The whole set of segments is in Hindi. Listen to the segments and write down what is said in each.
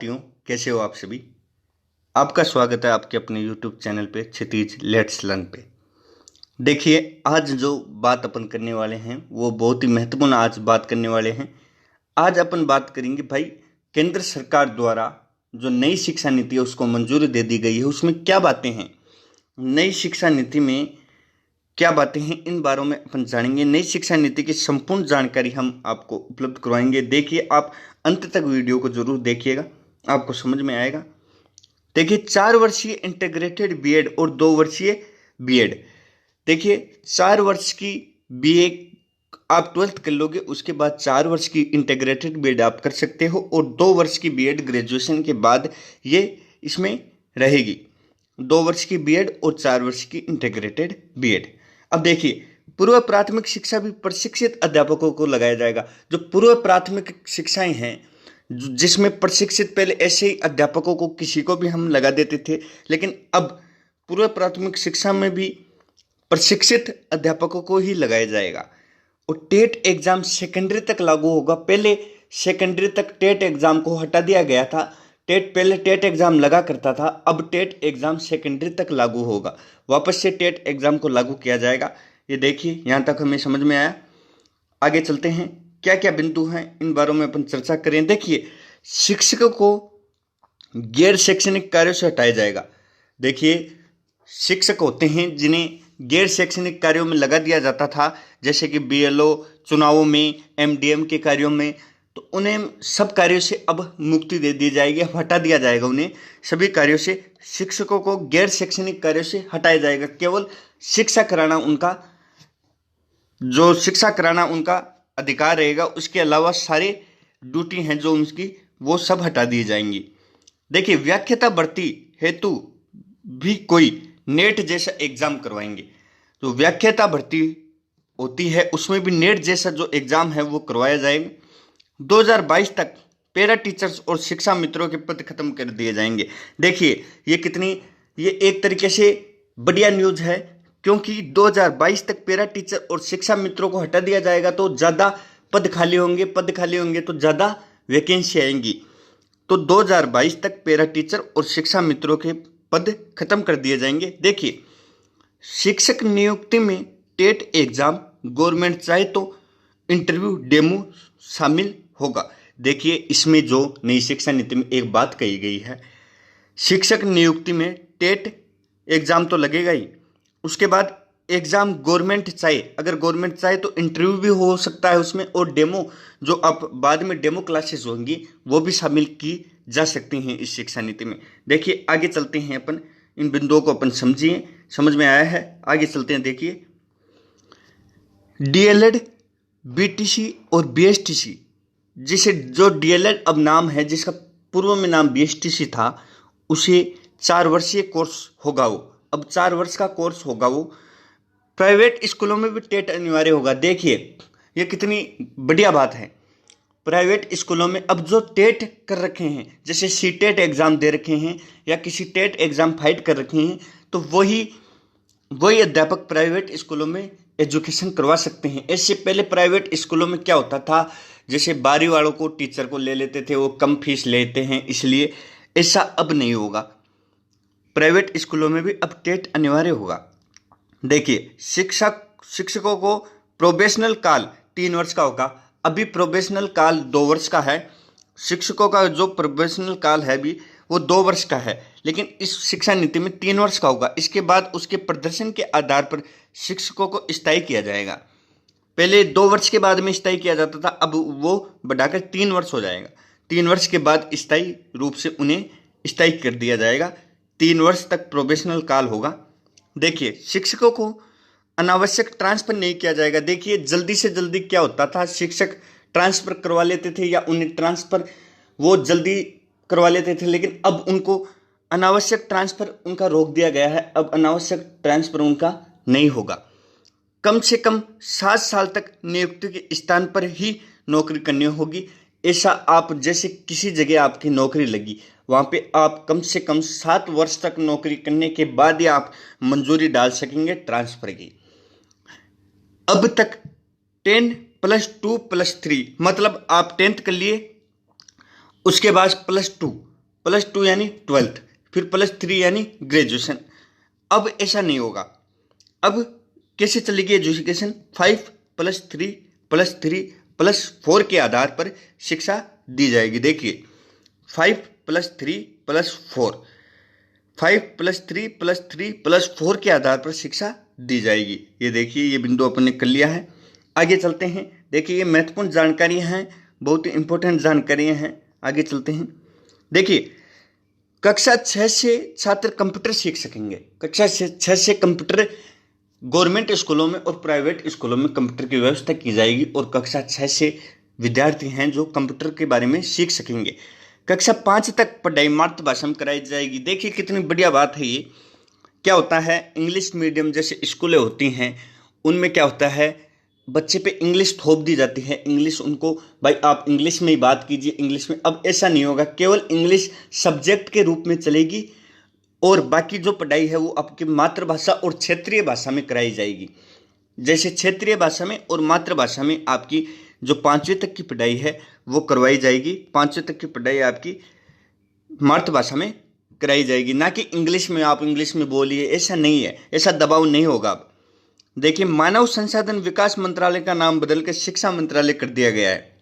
साथियों, कैसे हो आप सभी। आपका स्वागत है आपके अपने YouTube चैनल पे क्षितिज लेट्स लर्न पे। देखिए, आज जो बात अपन करने वाले हैं वो बहुत ही महत्वपूर्ण आज बात करने वाले हैं। आज अपन बात करेंगे भाई, केंद्र सरकार द्वारा जो नई शिक्षा नीति है उसको मंजूरी दे दी गई है, उसमें क्या बातें हैं, नई शिक्षा नीति में क्या बातें हैं, इन बारों में अपन जानेंगे। नई शिक्षा नीति की संपूर्ण जानकारी हम आपको उपलब्ध करवाएंगे। देखिए, आप अंत तक वीडियो को जरूर देखिएगा, आपको समझ में आएगा। देखिए, 4 वर्षीय इंटीग्रेटेड बीएड और 2 वर्षीय बीएड। देखिए, 4 वर्ष की बीए आप 12th कर लोगे, उसके बाद 4 वर्ष की इंटीग्रेटेड बीएड आप कर सकते हो और 2 वर्ष की बीएड ग्रेजुएशन के बाद ये इसमें रहेगी। 2 वर्ष की बीएड और 4 वर्ष की इंटीग्रेटेड बीएड। अब देखिए, पूर्व प्राथमिक शिक्षा भी प्रशिक्षित अध्यापकों को लगाया जाएगा। जो पूर्व प्राथमिक शिक्षाएं हैं, जिसमें प्रशिक्षित, पहले ऐसे ही अध्यापकों को किसी को भी हम लगा देते थे, लेकिन अब पूर्व प्राथमिक शिक्षा में भी प्रशिक्षित अध्यापकों को ही लगाया जाएगा। और टेट एग्जाम सेकेंडरी तक लागू होगा। पहले सेकेंडरी तक टेट एग्जाम को हटा दिया गया था। पहले टेट एग्जाम लगा करता था, अब टेट एग्जाम सेकेंडरी तक लागू होगा। वापस से टेट एग्जाम को लागू किया जाएगा। ये देखिए, यहाँ तक हमें समझ में आया। आगे चलते हैं, क्या क्या बिंदु हैं इन बारों में अपन चर्चा करें। देखिए, शिक्षकों को गैर शैक्षणिक कार्यों से हटाया जाएगा। देखिए, शिक्षक होते हैं जिन्हें गैर शैक्षणिक कार्यों में लगा दिया जाता था, जैसे कि बीएलओ, चुनावों में, एमडीएम के कार्यों में, तो उन्हें सब कार्यों से अब मुक्ति दे दी जाएगी, हटा दिया जाएगा उन्हें सभी कार्यों से। शिक्षकों को गैर शैक्षणिक कार्यों से हटाया जाएगा। केवल शिक्षा कराना उनका अधिकार रहेगा, उसके अलावा सारे ड्यूटी हैं जो उनकी, वो सब हटा दी जाएंगी। देखिए, व्याख्याता भर्ती हेतु भी कोई नेट जैसा एग्जाम करवाएंगे। तो व्याख्याता भर्ती होती है, उसमें भी नेट जैसा जो एग्जाम है वो करवाया जाएगा। 2022 तक पैरा टीचर्स और शिक्षा मित्रों के पद खत्म कर दिए जाएंगे। देखिए, ये एक तरीके से बढ़िया न्यूज है, क्योंकि 2022 तक पैरा टीचर और शिक्षा मित्रों को हटा दिया जाएगा तो ज़्यादा पद खाली होंगे तो ज़्यादा वैकेंसी आएंगी। तो 2022 तक पैरा टीचर और शिक्षा मित्रों के पद खत्म कर दिए जाएंगे। देखिए, शिक्षक नियुक्ति में टेट एग्जाम गवर्नमेंट चाहे तो इंटरव्यू डेमो शामिल होगा। देखिए, इसमें जो नई शिक्षा नीति में एक बात कही गई है, शिक्षक नियुक्ति में टेट एग्जाम तो लगेगा ही, उसके बाद एग्जाम गवर्नमेंट चाहे, अगर गवर्नमेंट चाहे तो इंटरव्यू भी हो सकता है उसमें, और डेमो, जो अब बाद में डेमो क्लासेस होंगी वो भी शामिल की जा सकती हैं इस शिक्षा नीति में। देखिए, आगे चलते हैं, अपन इन बिंदुओं को अपन समझिए, समझ में आया है, आगे चलते हैं। देखिए, डीएलएड, बीटीसी और बीएसटीसी, जिसे जो डीएलएड अब नाम है, जिसका पूर्व में नाम बीएसटीसी था, उसे 4 वर्षीय कोर्स होगा। वो अब 4 वर्ष का कोर्स होगा। वो प्राइवेट स्कूलों में भी टेट अनिवार्य होगा। देखिए, ये कितनी बढ़िया बात है। प्राइवेट स्कूलों में अब जो टेट कर रखे हैं, जैसे सीटेट एग्जाम दे रखे हैं या किसी टेट एग्जाम फाइट कर रखे हैं, तो वही अध्यापक प्राइवेट स्कूलों में एजुकेशन करवा सकते हैं। इससे पहले प्राइवेट स्कूलों में क्या होता था, जैसे 12वीं वालों को टीचर को ले लेते थे, वो कम फीस लेते हैं, इसलिए ऐसा अब नहीं होगा। प्राइवेट स्कूलों में भी अब टेट अनिवार्य होगा। देखिए, शिक्षकों को प्रोबेशनल काल 3 वर्ष का होगा। अभी प्रोबेशनल काल 2 वर्ष का है। शिक्षकों का जो प्रोबेशनल काल है भी वो 2 वर्ष का है, लेकिन इस शिक्षा नीति में 3 वर्ष का होगा। इसके बाद उसके प्रदर्शन के आधार पर शिक्षकों को स्थायी किया जाएगा। पहले 2 वर्ष के बाद में स्थायी किया जाता था, अब वो बढ़ाकर 3 वर्ष हो जाएगा। 3 वर्ष के बाद स्थायी रूप से उन्हें स्थायी कर दिया जाएगा। 3 वर्ष तक प्रोबेशनल काल होगा। देखिए, शिक्षकों को अनावश्यक ट्रांसफर नहीं किया जाएगा। देखिए, जल्दी से जल्दी क्या होता था, शिक्षक ट्रांसफर करवा लेते थे या उन्हें ट्रांसफर वो जल्दी करवा लेते थे, लेकिन अब उनको अनावश्यक ट्रांसफर उनका रोक दिया गया है। अब अनावश्यक ट्रांसफर उनका नहीं होगा। कम से कम 7 साल तक नियुक्ति के स्थान पर ही नौकरी करनी होगी। ऐसा आप, जैसे किसी जगह आपकी नौकरी लगी, वहाँ पे आप कम से कम 7 वर्ष तक नौकरी करने के बाद ही आप मंजूरी डाल सकेंगे ट्रांसफर की। अब तक 10 + 2 + 3, मतलब आप 10th कर लिए, उसके बाद +2, +2 यानी 12th, फिर +3 यानी ग्रेजुएशन। अब ऐसा नहीं होगा। अब कैसे चलेगी एजुकेशन? 5 + 3 + 3 + 4 के आधार पर शिक्षा दी जाएगी। देखिए 5 + 3 + 4, 5 + 3 + 3 + 4 के आधार पर शिक्षा दी जाएगी। ये देखिए ये बिंदु अपन ने कर लिया है। आगे चलते हैं। देखिए ये महत्वपूर्ण जानकारियां हैं, बहुत ही इंपॉर्टेंट जानकारियां हैं। आगे चलते हैं। देखिए कक्षा 6 से छात्र कंप्यूटर सीख सकेंगे। कक्षा 6 से कंप्यूटर गवर्नमेंट स्कूलों में और प्राइवेट स्कूलों में कंप्यूटर की व्यवस्था की जाएगी और कक्षा 6 से विद्यार्थी हैं जो कंप्यूटर के बारे में सीख सकेंगे। कक्षा 5 तक पढ़ाई मातृभाषा में कराई जाएगी। देखिए कितनी बढ़िया बात है ये। क्या होता है, इंग्लिश मीडियम जैसे स्कूलें होती हैं उनमें क्या होता है, बच्चे पे इंग्लिश थोप दी जाती है। इंग्लिश उनको, भाई आप इंग्लिश में ही बात कीजिए, इंग्लिश में। अब ऐसा नहीं होगा, केवल इंग्लिश सब्जेक्ट के रूप में चलेगी और बाकी जो पढ़ाई है वो आपकी मातृभाषा और क्षेत्रीय भाषा में कराई जाएगी। जैसे क्षेत्रीय भाषा में और मातृभाषा में आपकी जो 5वीं तक की पढ़ाई है वो करवाई जाएगी। 5वीं तक की पढ़ाई आपकी मातृभाषा में कराई जाएगी, ना कि इंग्लिश में आप इंग्लिश में बोलिए। ऐसा नहीं है, ऐसा दबाव नहीं होगा। देखिए मानव संसाधन विकास मंत्रालय का नाम बदल के शिक्षा मंत्रालय कर दिया गया है।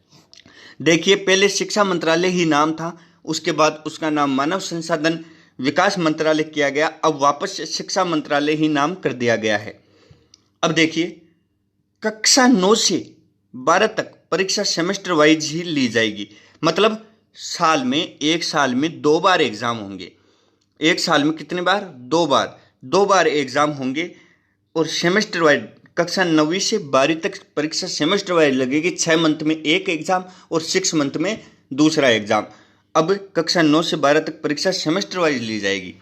देखिए पहले शिक्षा मंत्रालय ही नाम था, उसके बाद उसका नाम मानव संसाधन विकास मंत्रालय किया गया। अब वापस शिक्षा मंत्रालय ही नाम कर दिया गया है। अब देखिए कक्षा 9 से 12 तक परीक्षा सेमेस्टर वाइज ही ली जाएगी। मतलब साल में, एक साल में 2 बार एग्जाम होंगे। एक साल में कितने बार? 2 बार। 2 बार एग्जाम होंगे और सेमेस्टर वाइज कक्षा 9वीं से 12वीं तक परीक्षा सेमेस्टर वाइज लगेगी। 6 मंथ में एक एग्जाम और 6 मंथ में दूसरा एग्जाम। अब कक्षा 9 से 12 तक परीक्षा सेमेस्टर वाइज ली जाएगी।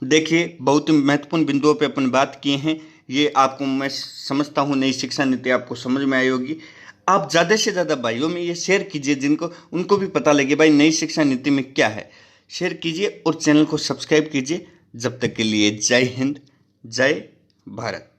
देखिए बहुत ही महत्वपूर्ण बिंदुओं पे अपन बात किए हैं। ये आपको मैं समझता हूँ नई शिक्षा नीति आपको समझ में आई होगी। आप ज़्यादा से ज़्यादा भाइयों में ये शेयर कीजिए जिनको उनको भी पता लगे भाई नई शिक्षा नीति में क्या है। शेयर कीजिए और चैनल को सब्सक्राइब कीजिए। जब तक के लिए जय हिंद, जय भारत।